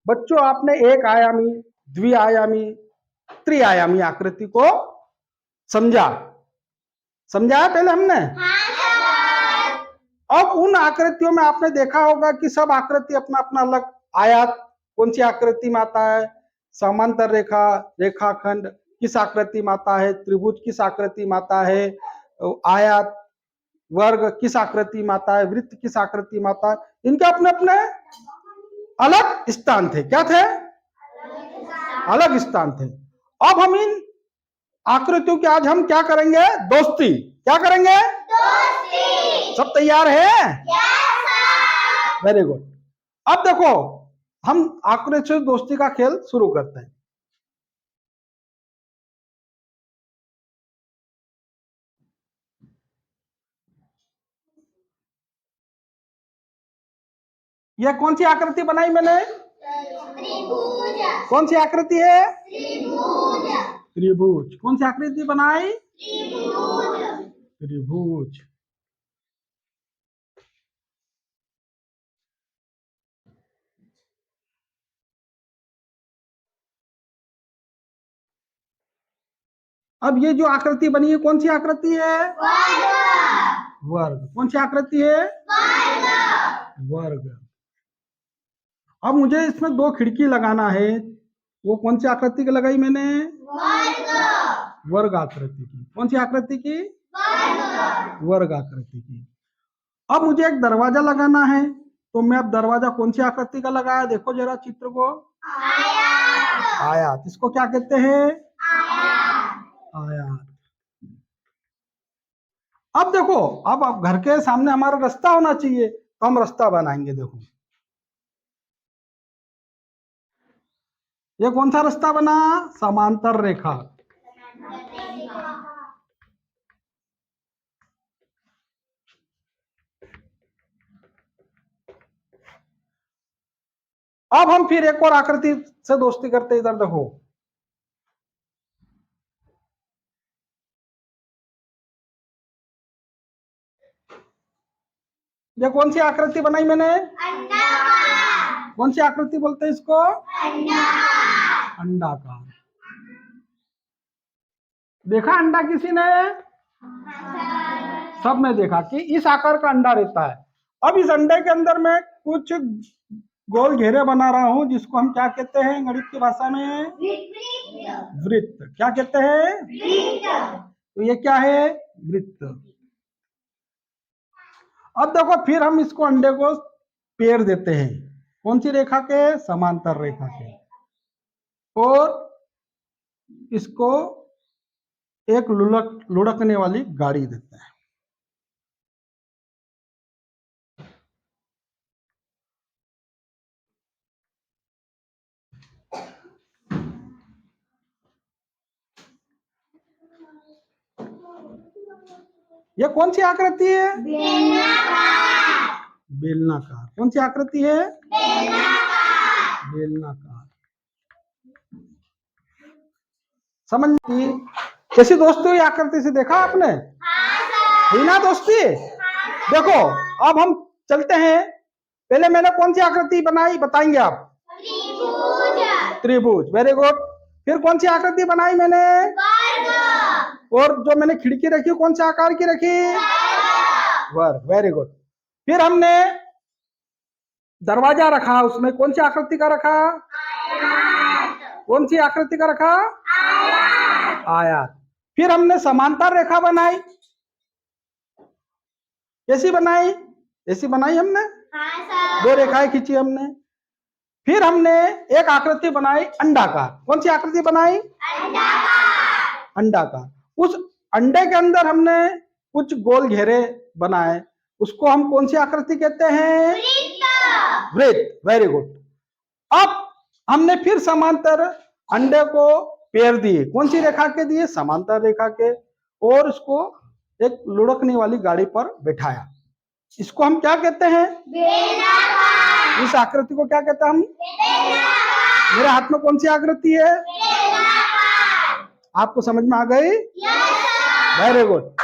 बच्चों आपने एक आयामी, द्विआयामी, त्रिआयामी आकृति को समझा है पहले हमने। अब उन आकृतियों में आपने देखा होगा कि सब आकृति अपना अपना अलग, आयत कौन सी आकृति में आता है, समांतर रेखा, रेखाखंड किस आकृति में आता है, त्रिभुज किस आकृति में आता है, आयत वर्ग किस आकृति में आता है, वृत्त किस आकृति में आता है, इनके अपने अपने अलग स्थान थे। क्या थे? अलग स्थान थे। अब हम इन आकृतियों की आज हम क्या करेंगे? दोस्ती। क्या करेंगे? दोस्ती। सब तैयार है? Very good. अब देखो हम आकृति से दोस्ती का खेल शुरू करते हैं। यह कौन सी आकृति बनाई मैंने? त्रिभुज। कौन सी आकृति है? त्रिभुज। त्रिभुज। कौन सी आकृति बनाई? त्रिभुज। त्रिभुज। अब ये जो आकृति बनी है कौन सी आकृति है? वर्ग। वर्ग। कौन सी आकृति है? वर्ग। वर्ग। अब मुझे इसमें दो खिड़की लगाना है, वो कौन सी आकृति की लगाई मैंने? वर्ग। वर्ग आकृति की। कौन सी आकृति की? वर्ग। वर्ग आकृति की। अब मुझे एक दरवाजा लगाना है, तो मैं अब दरवाजा कौन सी आकृति का लगाया? देखो जरा चित्र को। आयत। आयत। इसको क्या कहते हैं? आयत। अब देखो, अब घर के सामने हमारा रास्ता होना चाहिए, तो हम रास्ता बनाएंगे। देखो ये कौन सा रास्ता बना? समांतर रेखा। अब हम फिर एक और आकृति से दोस्ती करते हैं। इधर देखो, ये कौन सी आकृति बनाई मैंने? अंडाकार। कौन सी आकृति बोलते हैं इसको? अंडाकार। अंडाकार। देखा अंडा किसी ने? सबने देखा कि इस आकार का अंडा रहता है। अब इस अंडे के अंदर मैं कुछ गोल घेरे बना रहा हूं, जिसको हम क्या कहते हैं गणित की भाषा में? वृत्त। क्या कहते हैं? वृत्त। तो ये क्या है? वृत्त। अब देखो फिर हम इसको अंडे को पेड़ देते हैं, कौन सी रेखा के? समांतर रेखा के। और इसको एक लुढ़कने वाली गाड़ी देते हैं। ये कौन सी आकृति है? बेलनाकार। बेलनाकार। कौन सी आकृति है? बेलनाकार। बेलनाकार। समझ की कैसी दोस्ती हुई आकृति से? देखा आपने? हुई ना दोस्ती? देखो अब हम चलते हैं। पहले मैंने कौन सी आकृति बनाई बताएंगे आप? त्रिभुज। त्रिभुज। Very good. फिर कौन सी आकृति बनाई मैंने? वर्ग। और जो मैंने खिड़की रखी कौन से आकार की रखी? वर्ग। Very good. फिर हमने दरवाजा रखा, उसमें कौन सी आकृति का रखा? आयत। कौन सी आकृति का रखा? आयत। आयत। फिर हमने समांतर रेखा बनाई। कैसी बनाई? ऐसी बनाई हमने। दो रेखाएं खींची हमने। फिर हमने एक आकृति बनाई अंडाकार। कौन सी आकृति बनाई? अंडाकार। अंडाकार। उस अंडे के अंदर हमने कुछ गोल घेरे बनाए, उसको हम कौन सी आकृति कहते हैं? वृत्त। Very good. अब हमने फिर समांतर अंडे को पेड़ दिए, कौन सी रेखा के दिए? समांतर रेखा के। और इसको एक लुढ़कने वाली गाड़ी पर बैठाया। इसको हम क्या कहते हैं? बेलनाकार। इस आकृति को क्या कहते हैं हम? बेलनाकार। मेरे हाथ में कौन सी आकृति है? बेलनाकार। आपको समझ में आ गई? Very good.